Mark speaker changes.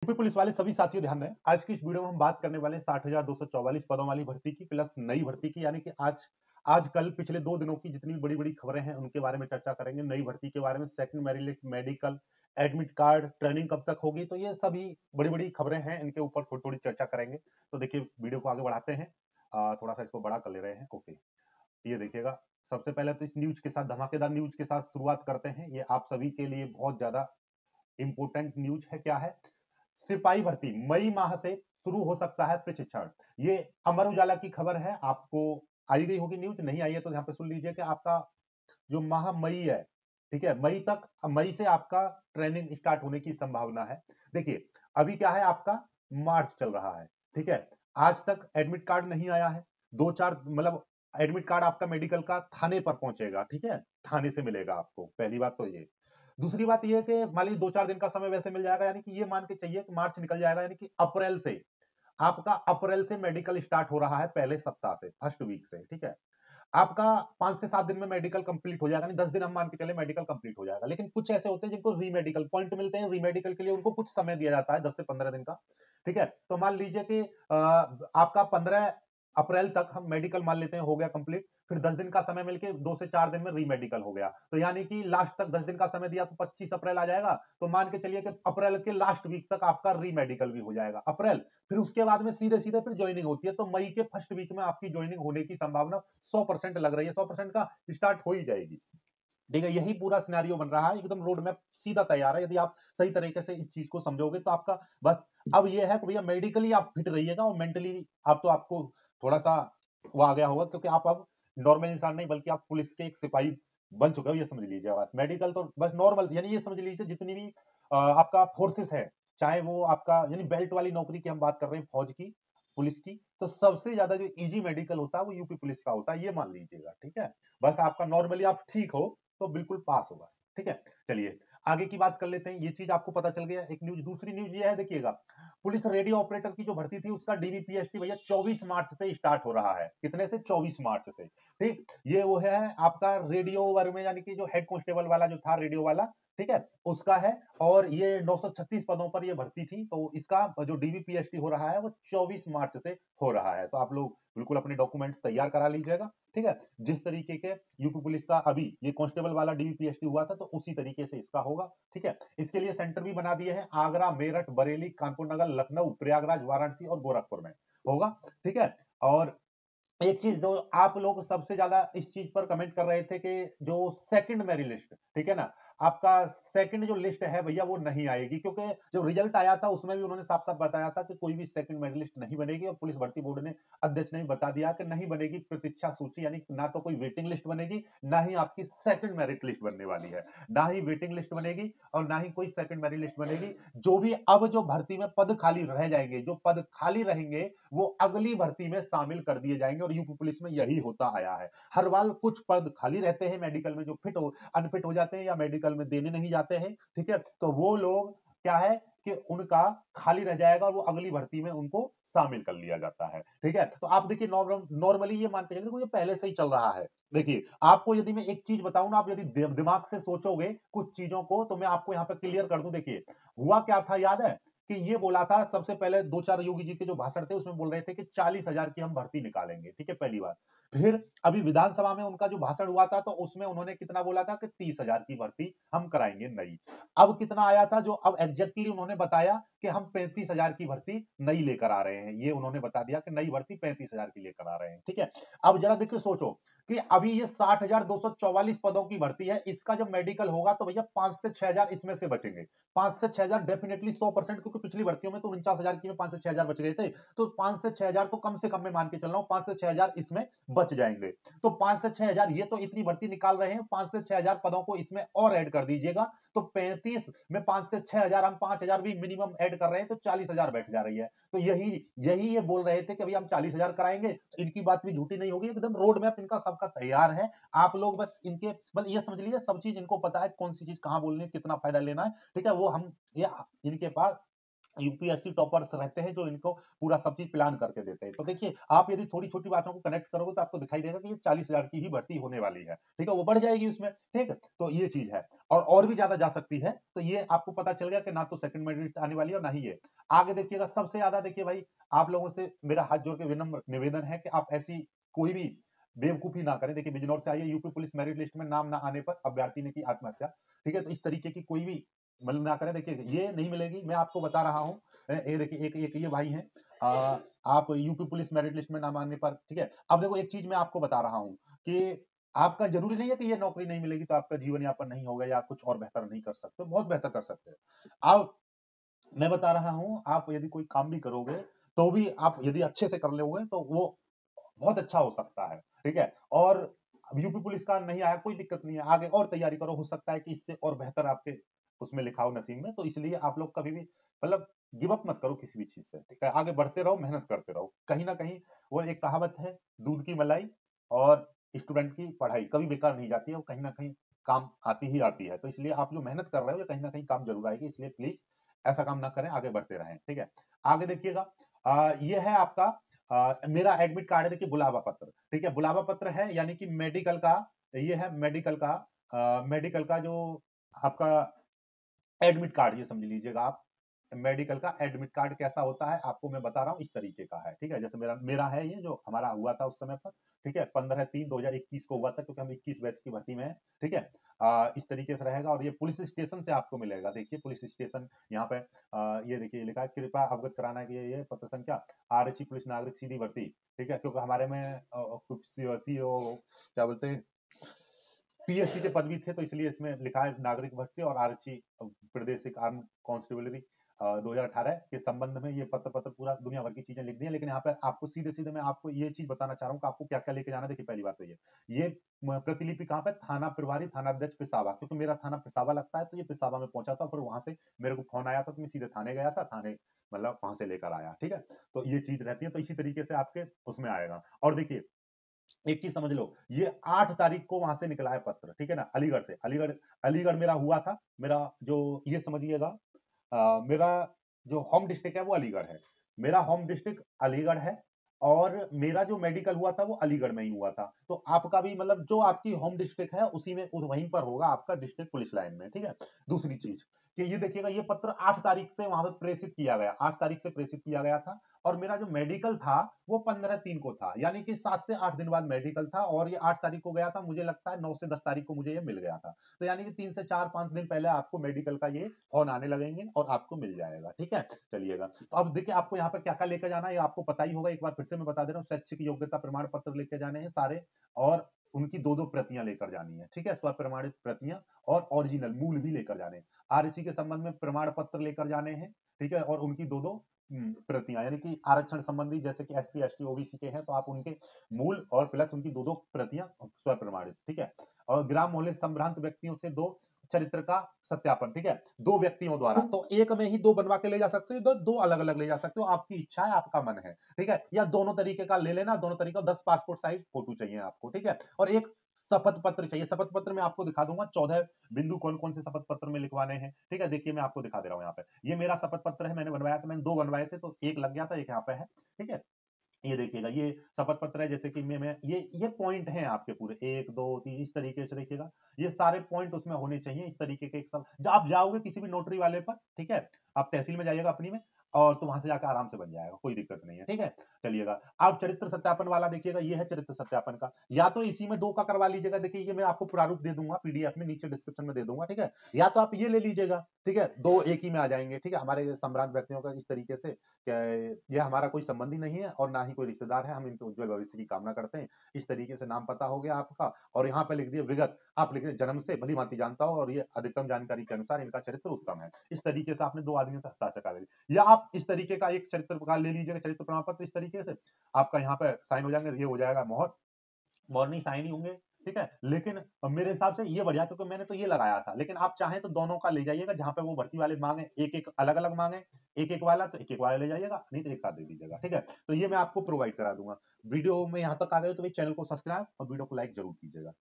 Speaker 1: UP police वाले सभी साथियों ध्यान दें। आज की इस वीडियो में हम बात करने वाले हैं 60,244 पदों वाली भर्ती की प्लस नई भर्ती की, यानी कि आजकल पिछले 2 दिनों की जितनी भी बड़ी-बड़ी खबरें हैं उनके बारे में चर्चा करेंगे। नई भर्ती के बारे में, second merit list, medical, admit card, training कब तक होगी, तो ये सभी बड़ी-बड़ी खबरें हैं, इनके ऊपर थोड़ी-थोड़ी चर्चा करेंगे। तो देखिए वीडियो को आगे बढ़ाते हैं। थोड़ा-सा इसको बड़ा कर ले रहे हैं। ओके, ये देखिएगा। सबसे पहले तो इस न्यूज़ के साथ, धमाकेदार न्यूज़ के साथ शुरुआत करते हैं। ये आप सभी के लिए बहुत ज़्यादा इंपोर्टेंट न्यूज़ है। क्या है? सिपाही भर्ती मई माह से शुरू हो सकता है प्रशिक्षण। ये अमर उजाला की खबर है। आपको आई गई होगी न्यूज, नहीं आई है तो यहाँ पे सुन लीजिए कि आपका जो माह मई है, ठीक है, मई से आपका ट्रेनिंग स्टार्ट होने की संभावना है। देखिए अभी क्या है, आपका मार्च चल रहा है, ठीक है, आज तक एडमिट कार्ड नहीं आया है। 2-4 मतलब एडमिट कार्ड आपका मेडिकल का थाने पर पहुंचेगा, ठीक है, थाने से मिलेगा आपको। पहली बात तो ये। दूसरी बात ये है कि मान लीजिए 2-4 दिन का समय वैसे मिल जाएगा, यानी कि ये मान के चलिए कि मार्च निकल जाएगा, यानी कि अप्रैल से मेडिकल स्टार्ट हो रहा है, पहले सप्ताह से, फर्स्ट वीक से, ठीक है। आपका 5 से 7 दिन में मेडिकल कंप्लीट हो जाएगा, नहीं 10 दिन हम मान के चले मेडिकल कंप्लीट हो जाएगा। लेकिन कुछ ऐसे होते हैं जिनको रीमेडिकल पॉइंट मिलते हैं, रीमेडिकल के लिए उनको कुछ समय दिया जाता है, 10 से 15 दिन का, ठीक है। तो मान लीजिए कि आपका 15 अप्रैल तक हम मेडिकल मान लेते हैं हो गया कंप्लीट, फिर 10 दिन का समय मिलके 2 से 4 दिन में रीमेडिकल हो गया, तो यानी कि लास्ट तक 10 दिन का समय दिया तो 25 अप्रैल आ जाएगा। तो मान के चलिए कि अप्रैल के लास्ट वीक तक आपका रीमेडिकल भी हो जाएगा, अप्रैल। फिर उसके बाद में सीधे सीधे फिर ज्वाइनिंग होती है, तो मई के फर्स्ट वीक में आपकी ज्वाइनिंग होने की संभावना 100% लग रही है, 100% का स्टार्ट हो ही जाएगी, ठीक है। यही पूरा सिनेरियो बन रहा है, एकदम रोड मैप सीधा तैयार है। यदि आप सही तरीके से इस चीज को समझोगे तो आपका बस अब ये है कि भैया मेडिकली आप फिट रहिएगा, और मेंटली आप तो आपको थोड़ा सा वो आ गया होगा, क्योंकि आप अब नॉर्मल इंसान नहीं बल्कि आप पुलिस के एक सिपाही बन चुके हो, ये समझ लीजिए। बस मेडिकल तो बस नॉर्मल, यानी ये समझ लीजिए जितनी भी आपका फोर्सेस है, चाहे वो आपका यानी बेल्ट वाली नौकरी की हम बात कर रहे हैं, फौज की, पुलिस की, तो सबसे ज्यादा जो इजी मेडिकल होता है वो यूपी पुलिस का होता है, ये मान लीजिएगा, ठीक है। बस आपका नॉर्मली आप ठीक हो तो बिल्कुल पास होगा, ठीक है। चलिए आगे की बात कर लेते हैं। ये चीज आपको पता चल गया। एक न्यूज, दूसरी न्यूज ये है, देखिएगा, पुलिस रेडियो ऑपरेटर की जो भर्ती थी उसका डीबीपीएसटी भैया 24 मार्च से स्टार्ट हो रहा है। कितने से? 24 मार्च से, ठीक। ये वो है आपका रेडियो वर्ग में, यानी कि जो हेड कांस्टेबल वाला जो था, रेडियो वाला, ठीक है, उसका है। और ये 936 पदों पर ये भर्ती थी, तो इसका जो डीबीपीएसटी हो रहा है वो 24 मार्च से हो रहा है। तो आप लोग बिल्कुल अपने डॉक्यूमेंट्स तैयार करा लीजिएगा, ठीक है। जिस तरीके के यूपी पुलिस का अभी ये कांस्टेबल वाला डीबीपीएसटी हुआ था, तो उसी तरीके से इसका होगा, ठीक है। इसके लिए सेंटर भी बना दिए हैं, आगरा, मेरठ, बरेली, कानपुर नगर, लखनऊ, प्रयागराज, वाराणसी और गोरखपुर में होगा, ठीक है। और एक चीज जो आप लोग सबसे ज्यादा इस चीज पर कमेंट कर रहे थे कि जो सेकंड मेरी लिस्ट, ठीक है ना, आपका सेकंड जो लिस्ट है भैया वो नहीं आएगी, क्योंकि जो रिजल्ट आया था उसमें भी उन्होंने साफ साफ बताया था कि कोई भी सेकंड मेरिट लिस्ट नहीं बनेगी, और पुलिस भर्ती बोर्ड ने, अध्यक्ष ने बता दिया कि नहीं बनेगी प्रतीक्षा सूची, यानी ना तो कोई वेटिंग लिस्ट बनेगी, ना ही आपकी सेकंड मेरिट लिस्ट बनने वाली है। ना ही वेटिंग लिस्ट बनेगी और ना ही कोई सेकंड मेरिट लिस्ट बनेगी। जो भी अब जो भर्ती में पद खाली रह जाएंगे, जो पद खाली रहेंगे वो अगली भर्ती में शामिल कर दिए जाएंगे, और यूपी पुलिस में यही होता आया है। हर बार कुछ पद खाली रहते हैं मेडिकल में, जो अनफिट हो जाते हैं या मेडिकल में देने नहीं जाते हैं, ठीक है, तो वो लोग क्या है कि उनका खाली रह जाएगा और वो अगली भर्ती में उनको शामिल कर लिया जाता है, ठीक है। तो आप देखिए नॉर्मली ये मान के चलिए ये पहले से ही चल रहा है। देखिए आपको यदि मैं एक चीज बताऊं ना, आप यदि दिमाग से सोचोगे कुछ चीजों को, तो मैं आपको यहाँ पे क्लियर कर दूं। देखिए हुआ क्या था, याद है कि ये बोला था सबसे पहले 2-4 योगी जी के जो भाषण थे उसमें बोल रहे थे कि 40,000 की हम भर्ती निकालेंगे, ठीक है, पहली बात। फिर अभी विधानसभा में उनका जो भाषण हुआ था तो उसमें उन्होंने कितना बोला था कि 30,000 की भर्ती हम कराएंगे नई। अब कितना आया था, जो अब एग्जैक्टली उन्होंने बताया कि हम 35,000 की भर्ती नई लेकर आ रहे हैं। ये उन्होंने बता दिया कि नई भर्ती 35,000 की लेकर आ रहे हैं, ठीक है। अब जरा देखिए, सोचो कि अभी ये 60,244 पदों की भर्ती है, इसका जब मेडिकल होगा तो भैया 5 से 6,000 इसमें से बचेंगे। 5 से 6,000 डेफिनेटली 100%, क्योंकि पिछली भर्तियों में तो 49,000 की में 5 से 6,000 बच गए थे, तो 5 से 6,000 तो कम से कम में मान के चल रहा हूं, 5 से 6,000 इसमें बच जाएंगे। तो 5 से 6,000, ये तो इतनी भर्ती निकाल रहे हैं, 5 से 6,000 पदों को इसमें और ऐड कर दीजिएगा, तो 35 में 5 से 6,000, हम 5,000 भी मिनिमम ऐड कर रहे हैं, तो 40,000 बैठ जा रही है। तो यही यही ये बोल रहे थे कि अभी हम 40,000 कराएंगे। इनकी बात भी झूठी नहीं होगी, एकदम रोड मैप इनका सबका तैयार है। आप लोग बस इनके बस ये समझ लीजिए, सब चीज इनको पता है, कौन सी चीज कहां बोलनी है, कितना फायदा लेना है, ठीक है। वो हम ये इनके पास यूपीएससी टॉपर्स रहते हैं जो इनको पूरा सब चीज प्लान करके देते हैं। तो देखिए आप यदि थोड़ी छोटी बातों को कनेक्ट करोगे तो आपको दिखाई देगा कि ये 40,000 की ही भर्ती होने वाली है, ठीक है, वो बढ़ जाएगी उसमें, ठीक है। तो ये चीज है और भी ज्यादा जा सकती है। तो ये आपको पता चल गया कि ना तो सेकंड मेरिट आने वाली है और ना ही ये। आगे देखिएगा सबसे ज्यादा, देखिए भाई आप लोगों से मेरा हाथ जोड़ के विनम्र निवेदन है कि आप ऐसी कोई भी बेवकूफी ना करें। देखिए बिजनौर से आई है, यूपी पुलिस मेरिट लिस्ट में नाम ना आने पर अभ्यर्थी ने की आत्महत्या, ठीक है। तो इस तरीके की कोई भी मतलब ना करें। देखिए ये नहीं मिलेगी, मैं आपको बता रहा हूँ। ये देखिए एक एक ये भाई हैं, आप यूपी पुलिस मेरिट लिस्ट में नाम आने पर, ठीक है। अब देखो एक चीज मैं आपको बता रहा हूँ कि आपका जरूरी नहीं है कि ये नौकरी नहीं मिलेगी तो आपका जीवन यापन नहीं होगा या कुछ और बेहतर नहीं कर सकते, बहुत बेहतर कर सकते हैं। अब मैं बता रहा हूँ, आप यदि कोई काम भी करोगे तो भी आप यदि अच्छे से कर लोगे तो वो बहुत अच्छा हो सकता है, ठीक है। और अब यूपी पुलिस का नहीं आया कोई दिक्कत नहीं है, आगे और तैयारी करो, हो सकता है कि इससे और बेहतर आपके उसमें लिखा हो नसीब में। तो इसलिए आप लोग कभी भी मतलब गिव अप मत करो किसी भी चीज से, ठीक है। आगे बढ़ते रहो, मेहनत करते रहो। कहीं ना कहीं वो एक कहावत है, दूध की मलाई और स्टूडेंट की पढ़ाई कभी बेकार नहीं जाती है, वो कहीं ना कहीं काम आती ही आती है। तो इसलिए आप जो मेहनत कर रहे हो ये कहीं ना कहीं काम जरूर आएगी, इसलिए प्लीज ऐसा काम ना करें, आगे बढ़ते रहें, ठीक है। आगे देखिएगा, ये है आपका मेरा एडमिट कार्ड है, देखिए बुलावा पत्र, ठीक है। बुलावा पत्र है यानी कि मेडिकल का, ये है मेडिकल का जो आपका एडमिट कार्ड, ये समझ लीजिएगा आप। मेडिकल का एडमिट कार्ड कैसा होता है आपको मैं बता रहा हूँ, इस तरीके का है, ठीक है। जैसे मेरा मेरा है ये जो हमारा हुआ था उस समय पर, ठीक है, 15/3/2021 को हुआ था, क्योंकि हम 21 बैच की भर्ती में है, ठीक है। इस तरीके से रहेगा और ये पुलिस स्टेशन से आपको मिलेगा। देखिए पुलिस स्टेशन यहाँ पे ये देखिए लिखा है, कृपया अवगत कराना कि ये पत्र संख्या आरक्षी पुलिस नागरिक सीधी भर्ती, ठीक है। क्योंकि हमारे में सीओ क्या बोलते हैं, पीएससी के पद भी थे, तो इसलिए इसमें लिखा है नागरिक भर्ती और आरक्षी प्रादेशिक आर्म कांस्टेबलरी 2018 के संबंध में ये पत्र पत्र पूरा दुनिया भर की चीजें लिख दी है। लेकिन यहाँ पे आपको सीधे सीधे मैं आपको ये चीज बताना चाह रहा हूँ कि आपको क्या क्या लेके जाना है। देखिए पहली बात तो ये प्रतिलिपि कहाँ पे, थाना प्रभारी थाना अध्यक्ष पिसावा, क्योंकि मेरा थाना पिसावा लगता है, तो ये पिसावा में पहुंचा था, फिर वहां से मेरे को फोन आया था तो मैं सीधे थाने गया था, थाने मतलब वहां से लेकर आया, ठीक है। तो ये चीज रहती है, तो इसी तरीके से आपके उसमें आएगा। और देखिए एक चीज समझ लो, ये 8 तारीख को वहां से निकला है पत्र, ठीक है ना, अलीगढ़ से। अलीगढ़ अलीगढ़ मेरा हुआ था, मेरा जो ये समझिएगा मेरा जो होम डिस्ट्रिक्ट है वो अलीगढ़ है, मेरा होम डिस्ट्रिक्ट अलीगढ़ है। और मेरा जो मेडिकल हुआ था वो अलीगढ़ में ही हुआ था। तो आपका भी मतलब जो आपकी होम डिस्ट्रिक्ट है उसी में वहीं पर होगा आपका डिस्ट्रिक्ट पुलिस लाइन में, ठीक है। दूसरी चीज कि ये देखिएगा, ये पत्र 8 तारीख से वहां पर प्रेषित किया गया, 8 तारीख से प्रेषित किया गया था। और मेरा जो मेडिकल था वो 15/3 को था, यानी कि 7 से 8 दिन बाद मेडिकल था, और ये 8 तारीख को गया था, मुझे लगता है 9 से 10 तारीख को मुझे ये मिल गया था। तो यानी कि 3 से 4-5 दिन पहले आपको मेडिकल का ये फोन आने लगेंगे और आपको मिल जाएगा, ठीक है। चलिएगा, तो अब देखिए आपको यहाँ पे क्या क्या लेकर जाना है, ये आपको पता ही होगा, एक बार फिर से मैं बता दे रहा हूँ। शैक्षिक योग्यता प्रमाण पत्र लेके जाने हैं सारे, और उनकी 2-2 प्रतियां लेकर जानी है, ठीक है, स्व प्रमाणित प्रतियां और ओरिजिनल मूल भी लेकर जाने हैं। आरक्षी के संबंध में प्रमाण पत्र लेकर जाने हैं, ठीक है, और उनकी 2-2 प्रतियां, यानी कि आरक्षण संबंधी जैसे कि एससी एसटी ओबीसी के हैं तो आप उनके मूल और प्लस उनकी 2-2 प्रतियां स्व प्रमाणित, ठीक है। और ग्राम मोहल्ले संभ्रांत व्यक्तियों से 2 चरित्र का सत्यापन, ठीक है, 2 व्यक्तियों द्वारा। तो एक में ही 2 बनवा के ले जा सकते हो, 2 अलग अलग ले जा सकते हो, आपकी इच्छा है, आपका मन है, ठीक है। या दोनों तरीके का ले लेना, दोनों तरीका 10 पासपोर्ट साइज फोटो चाहिए आपको, ठीक है। और एक शपथ पत्र चाहिए। शपथ पत्र में आपको दिखा दूंगा 14 बिंदु कौन कौन से शपथ पत्र में लिखवाने हैं, ठीक है। देखिए मैं आपको दिखा दे रहा हूँ यहाँ पे, ये मेरा शपथ पत्र है, मैंने बनवाया था, मैंने 2 बनवाए थे, तो एक लग गया था, एक यहाँ पे है, ठीक है। ये देखिएगा, ये शपथ पत्र है, जैसे कि मैं ये पॉइंट हैं आपके पूरे 1 2 3 इस तरीके से देखिएगा, ये सारे पॉइंट उसमें होने चाहिए इस तरीके के। एक सब जब आप जाओगे किसी भी नोटरी वाले पर, ठीक है, आप तहसील में जाइएगा अपनी में, और तो वहां से जाकर आराम से बन जाएगा, कोई दिक्कत नहीं है, ठीक है। चलिएगा, आप चरित्र सत्यापन वाला देखिएगा, ये है चरित्र सत्यापन का, या तो इसी में 2 का करवा लीजिएगा। देखिए ये मैं आपको प्रारूप दे दूंगा पीडीएफ में, नीचे डिस्क्रिप्शन में दे दूंगा, ठीक है। या तो आप ये ले लीजिएगा, ठीक है, 2 एक ही में आ जाएंगे, ठीक है। हमारे संभ्रांत व्यक्तियों का इस तरीके से ये हमारा कोई संबंधी नहीं है और ना ही कोई रिश्तेदार है, हम इनके उज्जवल भविष्य की कामना करते हैं। इस तरीके से नाम पता हो गया आपका, और यहाँ पे लिख दिए विगत, आप लिख दिए जन्म से भली भांति जानता हो, और ये अधिकतम जानकारी के अनुसार इनका चरित्र उत्तम है। इस तरीके से आपने 2 आदमियों से हस्ताक्षर कर ली, या आप इस तरीके का एक चरित्र का ले लीजिएगा, चरित्र प्रमाण पत्र इस तरीके से आपका यहाँ पे साइन हो जाएंगे, ये हो जाएगा मोहर, मॉर्निंग साइन ही होंगे, ठीक है। लेकिन मेरे हिसाब से ये बढ़िया, क्योंकि मैंने तो ये लगाया था, लेकिन आप चाहें तो दोनों का ले जाइएगा, जहां पे वो भर्ती वाले मांगे एक एक अलग अलग मांगे, एक एक वाला, तो एक एक वाला ले जाइएगा, नहीं तो एक साथ दे दीजिएगा, ठीक है। तो ये मैं आपको प्रोवाइड करा दूंगा। वीडियो में यहाँ तक आ गए तो भाई चैनल को सब्सक्राइब और वीडियो को लाइक जरूर कीजिएगा।